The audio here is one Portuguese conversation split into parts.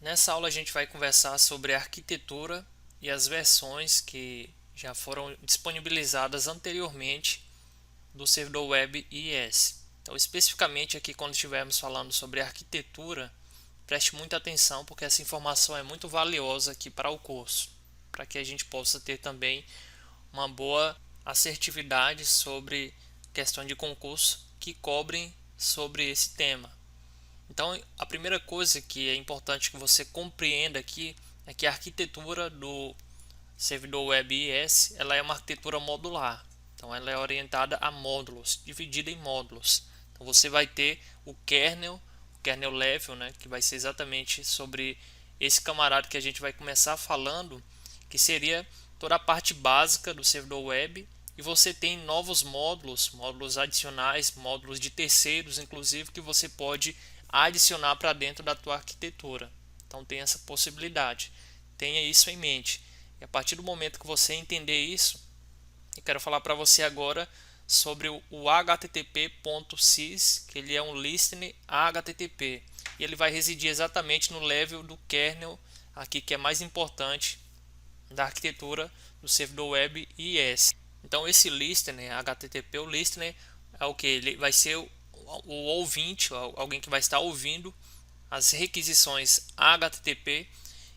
Nessa aula a gente vai conversar sobre a arquitetura e as versões que já foram disponibilizadas anteriormente do servidor web IIS. Então, especificamente aqui quando estivermos falando sobre arquitetura, preste muita atenção porque essa informação é muito valiosa aqui para o curso, para que a gente possa ter também uma boa assertividade sobre questão de concurso que cobrem sobre esse tema. Então, a primeira coisa que é importante que você compreenda aqui é que a arquitetura do servidor web IIS ela é uma arquitetura modular. Então, ela é orientada a módulos, dividida em módulos. Então, você vai ter o kernel level, né, que vai ser exatamente sobre esse camarada que a gente vai começar falando, que seria toda a parte básica do servidor web. E você tem novos módulos, módulos adicionais, módulos de terceiros, inclusive, que você pode adicionar para dentro da tua arquitetura. Então tem essa possibilidade. Tenha isso em mente. E a partir do momento que você entender isso, eu quero falar para você agora sobre o http.sys, que ele é um listening HTTP. E ele vai residir exatamente no level do kernel, aqui que é mais importante da arquitetura do servidor web IIS. Então esse listener HTTP, o listener é o que? Ele vai ser o ouvinte, alguém que vai estar ouvindo as requisições HTTP,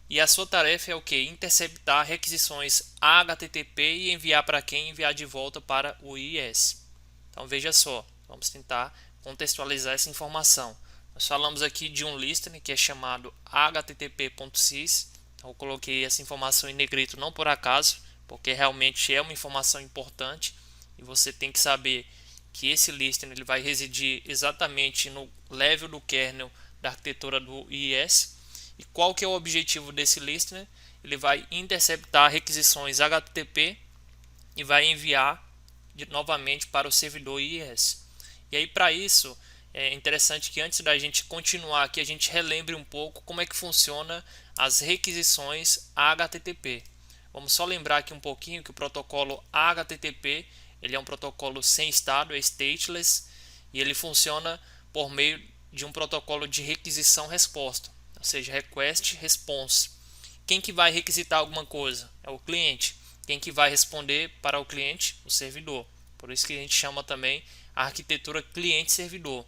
e a sua tarefa é o que? Interceptar requisições HTTP e enviar para quem? Enviar de volta para o IIS. Então veja só, vamos tentar contextualizar essa informação. Nós falamos aqui de um listener que é chamado http.sys. Então eu coloquei essa informação em negrito não por acaso, porque realmente é uma informação importante e você tem que saber que esse listener ele vai residir exatamente no level do kernel da arquitetura do IIS. E qual que é o objetivo desse listener? Ele vai interceptar requisições HTTP e vai enviar novamente para o servidor IIS. E aí para isso é interessante que antes da gente continuar aqui a gente relembre um pouco como é que funciona as requisições HTTP. Vamos só lembrar aqui um pouquinho que o protocolo HTTP ele é um protocolo sem estado, é stateless, e ele funciona por meio de um protocolo de requisição-resposta, ou seja, request-response. Quem que vai requisitar alguma coisa? É o cliente. Quem que vai responder para o cliente? O servidor. Por isso que a gente chama também a arquitetura cliente-servidor.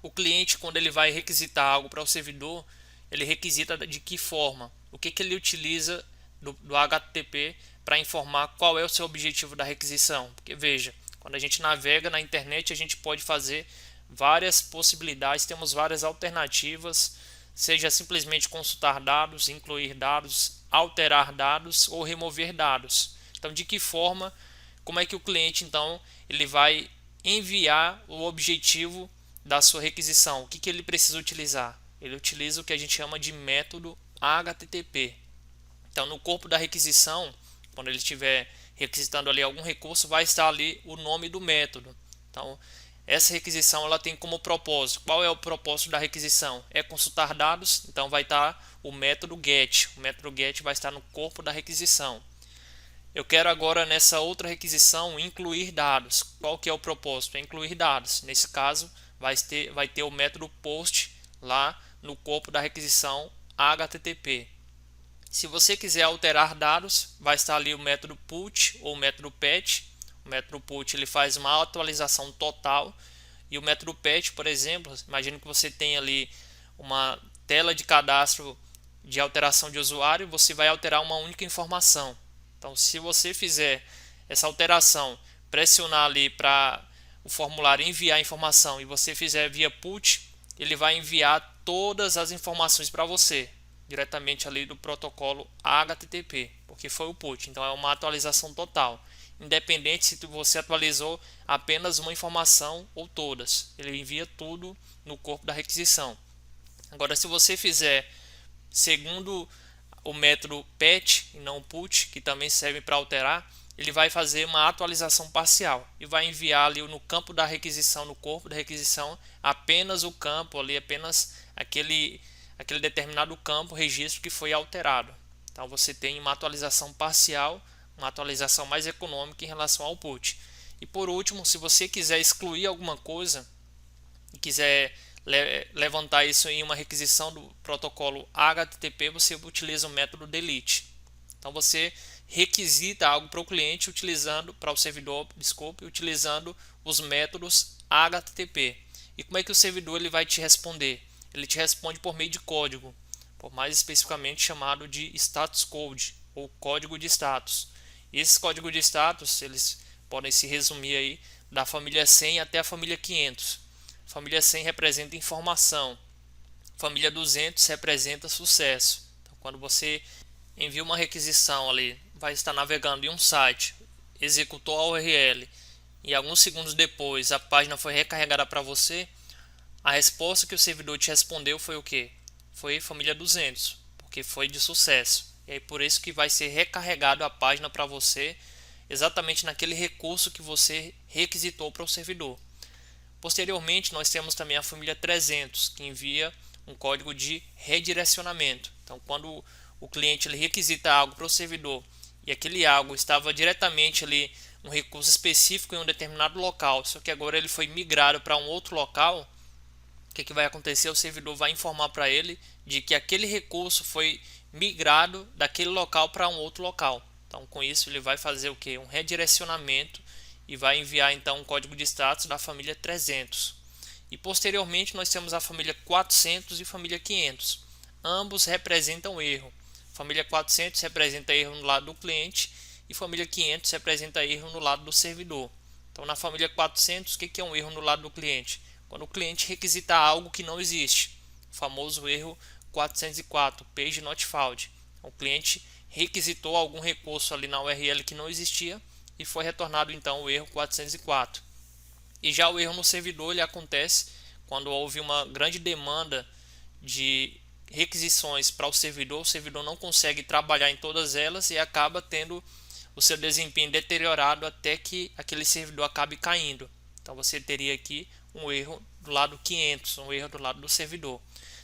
O cliente, quando ele vai requisitar algo para o servidor, ele requisita de que forma? O que ele utiliza do HTTP para informar qual é o seu objetivo da requisição? Porque veja, quando a gente navega na internet, a gente pode fazer várias possibilidades, temos várias alternativas, seja simplesmente consultar dados, incluir dados, alterar dados ou remover dados. Então, de que forma, como é que o cliente então ele vai enviar o objetivo da sua requisição? O que ele precisa utilizar? Ele utiliza o que a gente chama de método HTTP. Então, no corpo da requisição, quando ele estiver requisitando ali algum recurso, vai estar ali o nome do método. Então, essa requisição ela tem como propósito. Qual é o propósito da requisição? É consultar dados, então vai estar o método GET. O método GET vai estar no corpo da requisição. Eu quero agora nessa outra requisição incluir dados. Qual que é o propósito? É incluir dados. Nesse caso, vai ter o método POST lá no corpo da requisição HTTP. Se você quiser alterar dados, vai estar ali o método PUT ou o método PET. O método PUT ele faz uma atualização total e o método PET, por exemplo, imagine que você tem ali uma tela de cadastro de alteração de usuário, você vai alterar uma única informação. Então, se você fizer essa alteração, pressionar ali para o formulário enviar informação e você fizer via PUT, ele vai enviar todas as informações para você diretamente ali do protocolo HTTP, porque foi o PUT, então é uma atualização total, independente se você atualizou apenas uma informação ou todas, ele envia tudo no corpo da requisição. Agora, se você fizer segundo o método PET e não PUT, que também serve para alterar, ele vai fazer uma atualização parcial e vai enviar ali no campo da requisição, no corpo da requisição, apenas o campo ali, apenas aquele determinado campo, registro que foi alterado. Então você tem uma atualização parcial, uma atualização mais econômica em relação ao PUT. E por último, se você quiser excluir alguma coisa e quiser levantar isso em uma requisição do protocolo HTTP, você utiliza o método delete. Então você requisita algo para o cliente para o servidor, utilizando os métodos HTTP. E como é que o servidor ele vai te responder? Ele te responde por meio de código, por mais especificamente chamado de status code ou código de status. E esses códigos de status eles podem se resumir aí da família 100 até a família 500. Família 100 representa informação, família 200 representa sucesso. Então, quando você envia uma requisição ali, vai estar navegando em um site, executou a URL e alguns segundos depois a página foi recarregada para você, a resposta que o servidor te respondeu foi o que? Foi família 200, porque foi de sucesso. E aí por isso que vai ser recarregado a página para você exatamente naquele recurso que você requisitou para o servidor. Posteriormente, nós temos também a família 300, que envia um código de redirecionamento. Então, quando o cliente ele requisita algo para o servidor e aquele algo estava diretamente ali, um recurso específico em um determinado local, só que agora ele foi migrado para um outro local, o que vai acontecer? O servidor vai informar para ele de que aquele recurso foi migrado daquele local para um outro local. Então, com isso, ele vai fazer o que? Um redirecionamento e vai enviar então um código de status da família 300. E posteriormente nós temos a família 400 e família 500. Ambos representam erro. Família 400 representa erro no lado do cliente e família 500 representa erro no lado do servidor. Então, na família 400, o que é um erro no lado do cliente? Quando o cliente requisita algo que não existe, o famoso erro 404, Page Not Found. O cliente requisitou algum recurso ali na URL que não existia e foi retornado então o erro 404. E já o erro no servidor ele acontece quando houve uma grande demanda de requisições para o servidor não consegue trabalhar em todas elas e acaba tendo o seu desempenho deteriorado até que aquele servidor acabe caindo. Então você teria aqui um erro do lado 500, um erro do lado do servidor.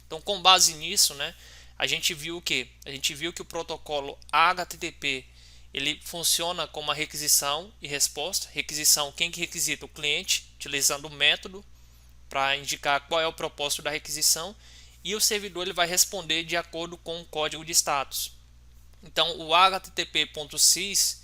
Então, com base nisso, né, a gente viu o que? A gente viu que o protocolo HTTP ele funciona como uma requisição e resposta. Requisição, quem que requisita? O cliente, utilizando o método para indicar qual é o propósito da requisição, e o servidor ele vai responder de acordo com o código de status. Então, o HTTP.sys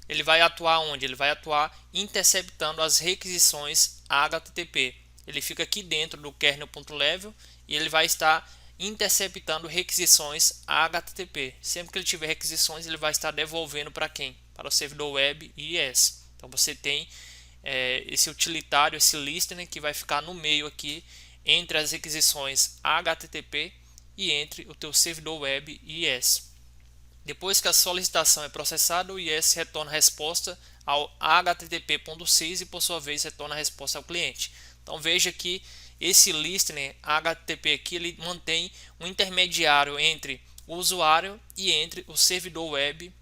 ele vai atuar onde? Ele vai atuar interceptando as requisições HTTP. Ele fica aqui dentro do kernel.level e ele vai estar interceptando requisições HTTP. Sempre que ele tiver requisições, ele vai estar devolvendo para quem? Para o servidor web IIS. Então você tem esse utilitário, esse listener que vai ficar no meio aqui entre as requisições HTTP e entre o teu servidor web IIS. Depois que a solicitação é processada, o IIS retorna a resposta ao http.sys e por sua vez retorna a resposta ao cliente. Então veja que esse listener HTTP aqui ele mantém um intermediário entre o usuário e entre o servidor web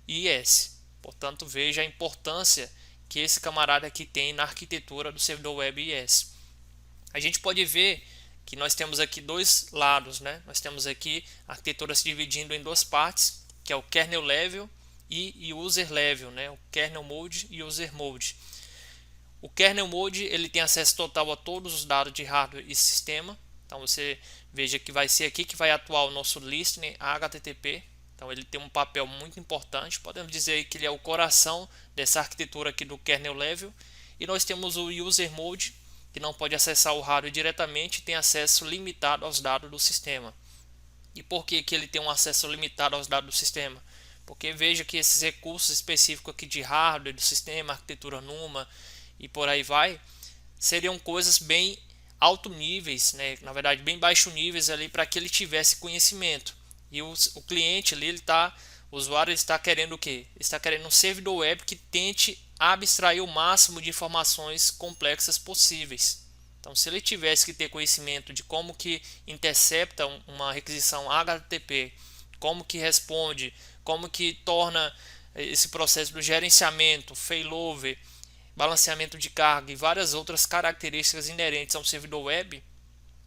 IIS. Portanto, veja a importância que esse camarada aqui tem na arquitetura do servidor web IIS. A gente pode ver que nós temos aqui dois lados, né? Nós temos aqui a arquitetura se dividindo em duas partes, que é o kernel level e user level, né? O kernel mode e user mode. O kernel mode ele tem acesso total a todos os dados de hardware e sistema. Então você veja que vai ser aqui que vai atuar o nosso listener HTTP. Então ele tem um papel muito importante. Podemos dizer que ele é o coração dessa arquitetura aqui do kernel level. E nós temos o user mode, que não pode acessar o hardware diretamente e tem acesso limitado aos dados do sistema. E por que ele tem um acesso limitado aos dados do sistema? Porque veja que esses recursos específicos aqui de hardware do sistema, arquitetura NUMA e por aí vai, seriam coisas bem alto níveis, né? Na verdade bem baixo níveis ali para que ele tivesse conhecimento. E o cliente ali, o usuário está querendo o quê? Está querendo um servidor web que tente abstrair o máximo de informações complexas possíveis. Então, se ele tivesse que ter conhecimento de como que intercepta uma requisição HTTP, como que responde, como que torna esse processo do gerenciamento, failover, balanceamento de carga e várias outras características inerentes a um servidor web,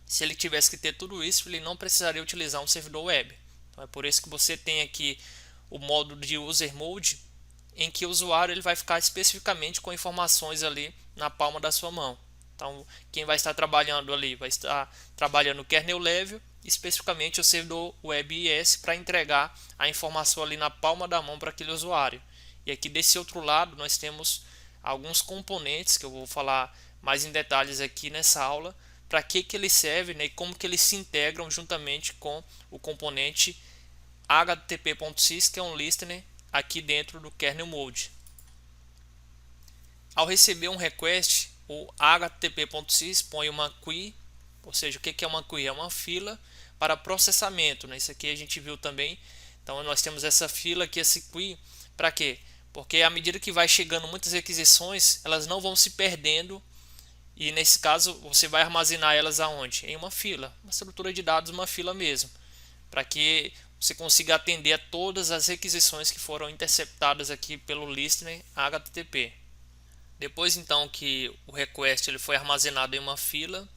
se ele tivesse que ter tudo isso, ele não precisaria utilizar um servidor web. Então, é por isso que você tem aqui o modo de user mode, em que o usuário ele vai ficar especificamente com informações ali na palma da sua mão. Então, quem vai estar trabalhando ali vai estar trabalhando o kernel level, especificamente o servidor web IS, para entregar a informação ali na palma da mão para aquele usuário. E aqui desse outro lado nós temos alguns componentes que eu vou falar mais em detalhes aqui nessa aula, para que eles servem, né, e como que eles se integram juntamente com o componente http.sys, que é um listener aqui dentro do kernel mode. Ao receber um request, o http.sys põe uma queue, ou seja, o que é uma queue? É uma fila para processamento, né? Isso aqui a gente viu também. Então nós temos essa fila aqui, esse queue, para quê? Porque à medida que vai chegando muitas requisições, elas não vão se perdendo, e nesse caso você vai armazenar elas aonde? Em uma fila, uma estrutura de dados, uma fila mesmo, para que você consiga atender a todas as requisições que foram interceptadas aqui pelo listener HTTP. Depois então que o request ele foi armazenado em uma fila,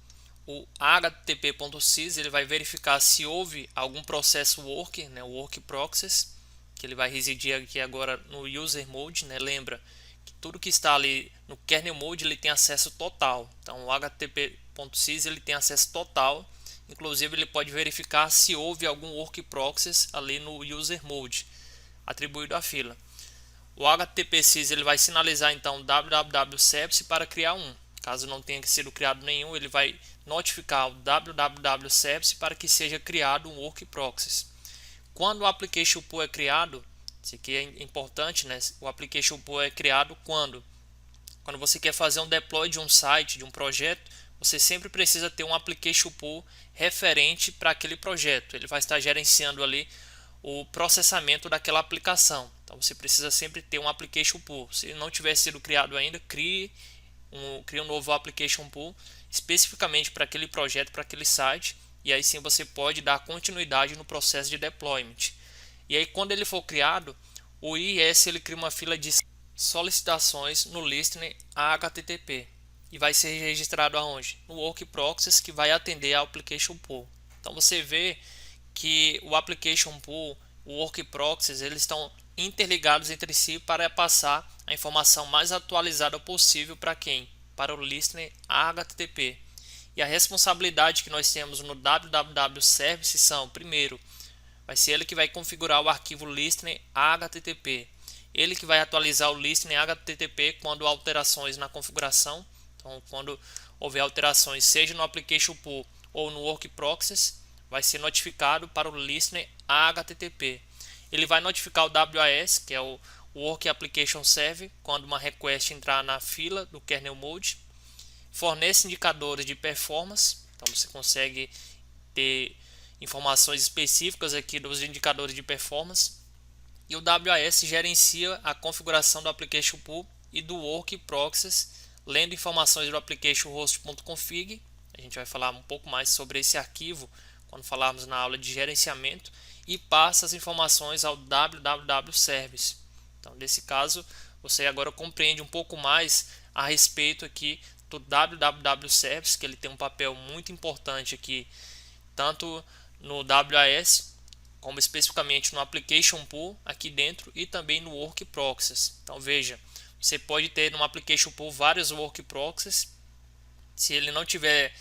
o http.sys ele vai verificar se houve algum processo worker, né, o work process, que ele vai residir aqui agora no user mode, né? Lembra que tudo que está ali no kernel mode ele tem acesso total. Então o http.sys ele tem acesso total, inclusive ele pode verificar se houve algum work process ali no user mode atribuído à fila. O http-sys ele vai sinalizar então www.sepsi para criar um. Caso não tenha sido criado nenhum, ele vai notificar o www.sepsi para que seja criado um work proxy. Quando o application pool é criado, isso aqui é importante, né? O application pool é criado quando você quer fazer um deploy de um site, de um projeto, você sempre precisa ter um application pool referente para aquele projeto. Ele vai estar gerenciando ali o processamento daquela aplicação. Então você precisa sempre ter um application pool. Se não tiver sido criado ainda, crie um novo application pool especificamente para aquele projeto, para aquele site, e aí sim você pode dar continuidade no processo de deployment. E aí quando ele for criado, o IIS ele cria uma fila de solicitações no listener HTTP e vai ser registrado aonde? No work proxies, que vai atender ao application pool. Então você vê que o application pool, o work proxies, eles estão interligados entre si para passar a informação mais atualizada possível para quem? Para o listener HTTP. E a responsabilidade que nós temos no www service são, primeiro, vai ser ele que vai configurar o arquivo listener HTTP. Ele que vai atualizar o listener HTTP quando há alterações na configuração. Então, quando houver alterações, seja no application pool ou no work proxies, vai ser notificado para o listener HTTP. Ele vai notificar o WAS, que é o Work Application Server, quando uma request entrar na fila do kernel mode. Fornece indicadores de performance, então você consegue ter informações específicas aqui dos indicadores de performance. E o WAS gerencia a configuração do application pool e do work proxies, lendo informações do application host.config. A gente vai falar um pouco mais sobre esse arquivo quando falarmos na aula de gerenciamento, e passa as informações ao www service. Então, nesse caso, você agora compreende um pouco mais a respeito aqui do www service, que ele tem um papel muito importante aqui, tanto no WAS, como especificamente no application pool aqui dentro, e também no work proxies. Então veja, você pode ter no application pool vários work proxies. Se ele não tiver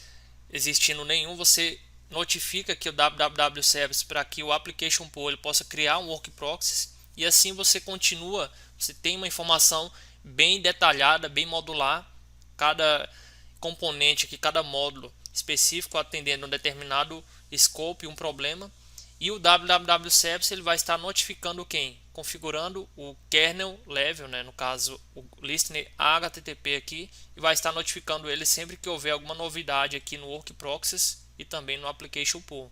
existindo nenhum, você notifica aqui o www service para que o application pool ele possa criar um work proxies, e assim você continua, você tem uma informação bem detalhada, bem modular, cada componente aqui, cada módulo específico atendendo um determinado scope, um problema. E o www service ele vai estar notificando quem? Configurando o kernel level, né? No caso o listener HTTP aqui, e vai estar notificando ele sempre que houver alguma novidade aqui no work proxies e também no application pool.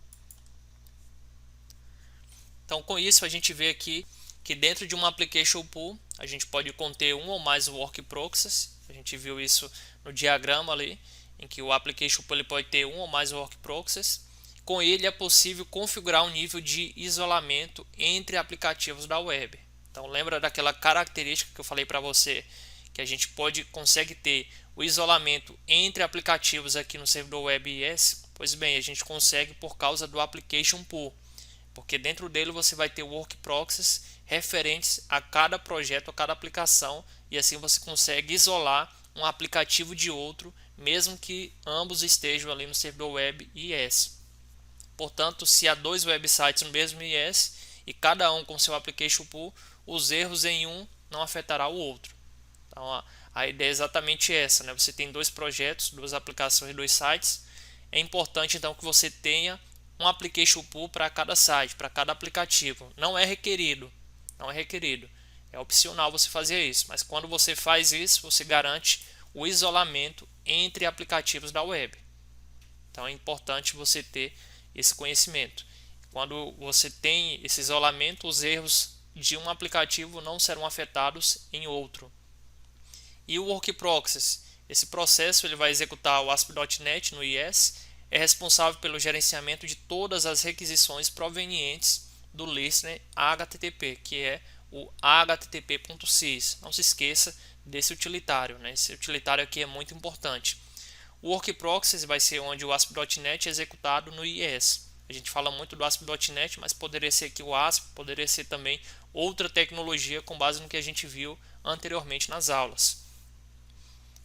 Então com isso a gente vê aqui que dentro de uma application pool a gente pode conter um ou mais work proxies. A gente viu isso no diagrama ali, em que o application pool ele pode ter um ou mais work proxies. Com ele é possível configurar um nível de isolamento entre aplicativos da web. Então lembra daquela característica que eu falei para você, que a gente consegue ter o isolamento entre aplicativos aqui no servidor web IS? Pois bem, a gente consegue por causa do application pool, porque dentro dele você vai ter work proxies referentes a cada projeto, a cada aplicação, e assim você consegue isolar um aplicativo de outro mesmo que ambos estejam ali no servidor web IIS. Portanto, se há dois websites no mesmo IIS e cada um com seu application pool, os erros em um não afetará o outro. Então, a ideia é exatamente essa, né? Você tem dois projetos, duas aplicações, dois sites. É importante então que você tenha um application pool para cada site, para cada aplicativo. Não é requerido, não é requerido. É opcional você fazer isso, mas quando você faz isso, você garante o isolamento entre aplicativos da web. Então é importante você ter esse conhecimento. Quando você tem esse isolamento, os erros de um aplicativo não serão afetados em outro. E o Work Proxies, esse processo ele vai executar o ASP.NET no IIS, é responsável pelo gerenciamento de todas as requisições provenientes do listener HTTP, que é o http.sys. Não se esqueça desse utilitário, né? Esse utilitário aqui é muito importante. O Work Proxies vai ser onde o ASP.NET é executado no IIS. A gente fala muito do ASP.NET, mas poderia ser aqui o ASP, poderia ser também outra tecnologia com base no que a gente viu anteriormente nas aulas.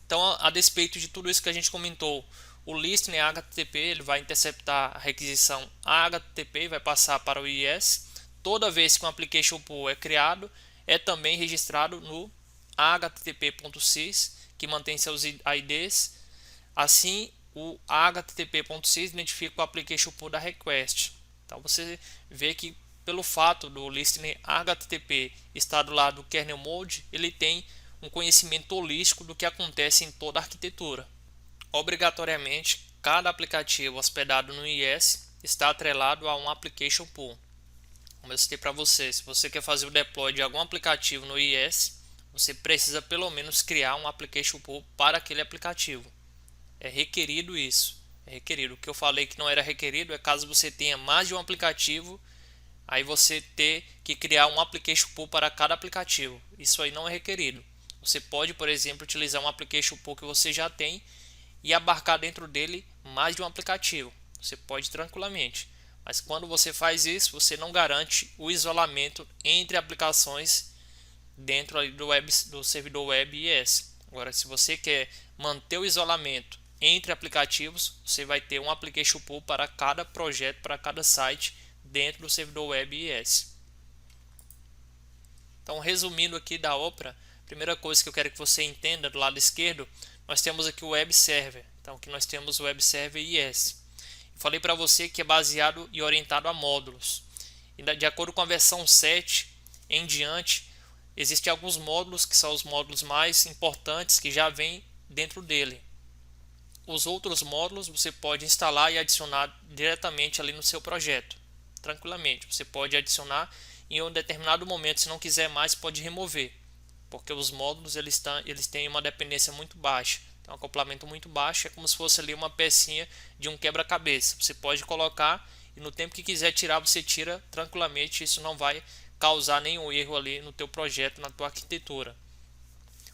Então, a despeito de tudo isso que a gente comentou, o listener HTTP ele vai interceptar a requisição HTTP e vai passar para o IIS. Toda vez que um application pool é criado, é também registrado no http.sys, que mantém seus IDs. Assim, o http.sys identifica o application pool da request. Então, você vê que pelo fato do listener HTTP estar do lado do kernel mode, ele tem um conhecimento holístico do que acontece em toda a arquitetura. Obrigatoriamente, cada aplicativo hospedado no IIS está atrelado a um application pool. Como eu citei para você, se você quer fazer o deploy de algum aplicativo no IIS, você precisa pelo menos criar um application pool para aquele aplicativo. É requerido isso. É requerido. O que eu falei que não era requerido é caso você tenha mais de um aplicativo, aí você ter que criar um application pool para cada aplicativo. Isso aí não é requerido. Você pode, por exemplo, utilizar um application pool que você já tem e abarcar dentro dele mais de um aplicativo. Você pode tranquilamente. Mas quando você faz isso, você não garante o isolamento entre aplicações dentro do servidor web IIS. Agora, se você quer manter o isolamento entre aplicativos, você vai ter um application pool para cada projeto, para cada site dentro do servidor web IIS. Então, resumindo aqui da Opera, a primeira coisa que eu quero que você entenda do lado esquerdo, nós temos aqui o Web Server. Então, aqui nós temos o Web Server IIS. Eu falei para você que é baseado e orientado a módulos. E de acordo com a versão 7 em diante, existem alguns módulos que são os módulos mais importantes que já vêm dentro dele. Os outros módulos você pode instalar e adicionar diretamente ali no seu projeto, tranquilamente. Você pode adicionar em um determinado momento, se não quiser mais, pode remover, porque os módulos eles têm uma dependência muito baixa, tem um acoplamento muito baixo, é como se fosse ali uma pecinha de um quebra-cabeça. Você pode colocar e no tempo que quiser tirar, você tira tranquilamente, isso não vai causar nenhum erro ali no teu projeto, na tua arquitetura.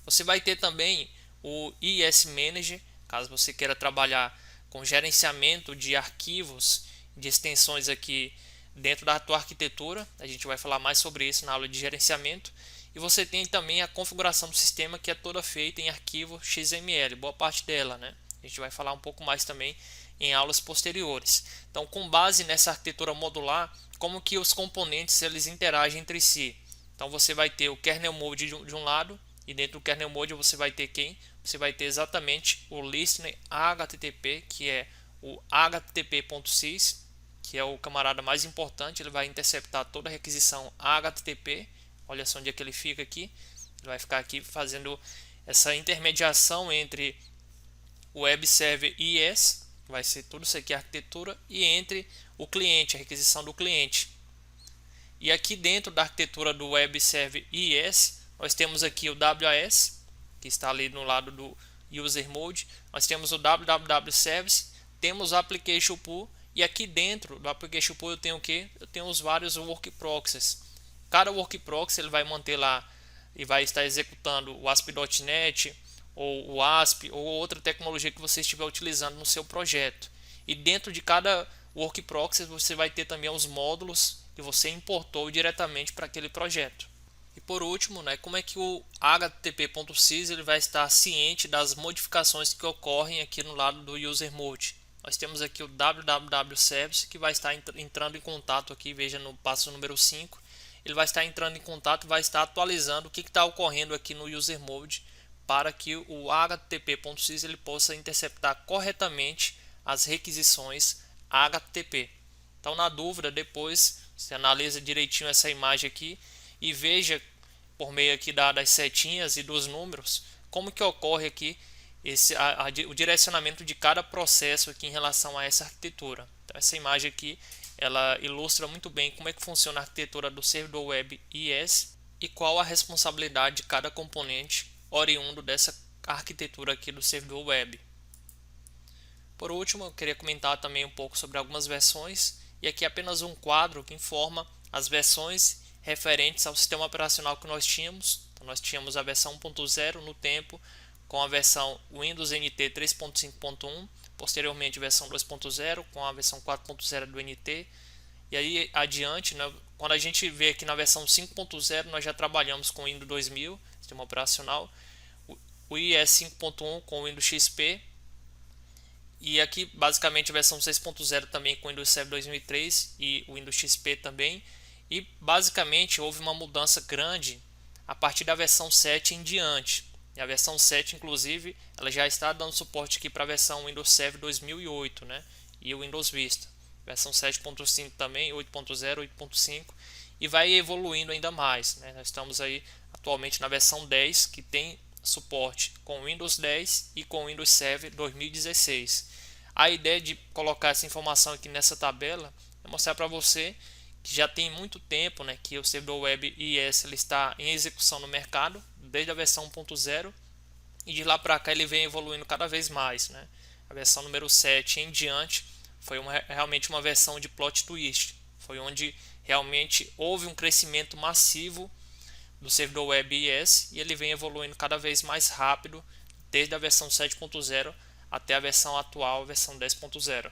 Você vai ter também o IIS Manager, caso você queira trabalhar com gerenciamento de arquivos, de extensões aqui dentro da tua arquitetura. A gente vai falar mais sobre isso na aula de gerenciamento. E você tem também a configuração do sistema, que é toda feita em arquivo XML, boa parte dela, né? A gente vai falar um pouco mais também em aulas posteriores. Então, com base nessa arquitetura modular, como que os componentes eles interagem entre si. Então, você vai ter o kernel mode de um lado, e dentro do kernel mode você vai ter quem? Você vai ter exatamente o listener HTTP, que é o http.sys, que é o camarada mais importante. Ele vai interceptar toda a requisição HTTP. Olha só onde é que ele fica aqui. Ele vai ficar aqui fazendo essa intermediação entre o web server IIS, vai ser tudo isso aqui a arquitetura, e entre o cliente, a requisição do cliente. E aqui dentro da arquitetura do web server IIS, nós temos aqui o WAS, que está ali no lado do user mode. Nós temos o www service, temos o application pool, e aqui dentro do application pool eu tenho o que? Eu tenho os vários work proxies. Cada work proxy ele vai manter lá e vai estar executando o ASP.NET ou o ASP ou outra tecnologia que você estiver utilizando no seu projeto. E dentro de cada work proxy você vai ter também os módulos que você importou diretamente para aquele projeto. E por último, né, como é que o HTTP.sys ele vai estar ciente das modificações que ocorrem aqui no lado do User Mode. Nós temos aqui o www service que vai estar entrando em contato aqui, veja no passo número 5, ele vai estar entrando em contato e vai estar atualizando o que está ocorrendo aqui no User Mode para que o HTTP.sys ele possa interceptar corretamente as requisições HTTP. Então, na dúvida, depois você analisa direitinho essa imagem aqui e veja por meio aqui das setinhas e dos números como que ocorre aqui o direcionamento de cada processo aqui em relação a essa arquitetura. Então, essa imagem aqui ela ilustra muito bem como é que funciona a arquitetura do servidor web IS e qual a responsabilidade de cada componente oriundo dessa arquitetura aqui do servidor web. Por último, eu queria comentar também um pouco sobre algumas versões, e aqui é apenas um quadro que informa as versões referentes ao sistema operacional que nós tínhamos. Então, nós tínhamos a versão 1.0 no tempo, com a versão Windows NT 3.5.1, posteriormente a versão 2.0 com a versão 4.0 do NT, e aí adiante, né, quando a gente vê aqui na versão 5.0, nós já trabalhamos com o Windows 2000, sistema operacional, o IE 5.1 com o Windows XP, e aqui basicamente a versão 6.0 também com o Windows Server 2003 e o Windows XP também. E basicamente houve uma mudança grande a partir da versão 7 em diante. E a versão 7 inclusive ela já está dando suporte aqui para a versão Windows Server 2008, né? E o Windows Vista. Versão 7.5 também, 8.0, 8.5 e vai evoluindo ainda mais, né? Nós estamos aí atualmente na versão 10 que tem suporte com Windows 10 e com Windows Server 2016. A ideia de colocar essa informação aqui nessa tabela é mostrar para você que já tem muito tempo, né, que o servidor web IS ele está em execução no mercado, desde a versão 1.0, e de lá para cá ele vem evoluindo cada vez mais, né? A versão número 7 em diante foi realmente uma versão de plot twist, foi onde realmente houve um crescimento massivo do servidor web IS e ele vem evoluindo cada vez mais rápido desde a versão 7.0 até a versão atual, a versão 10.0.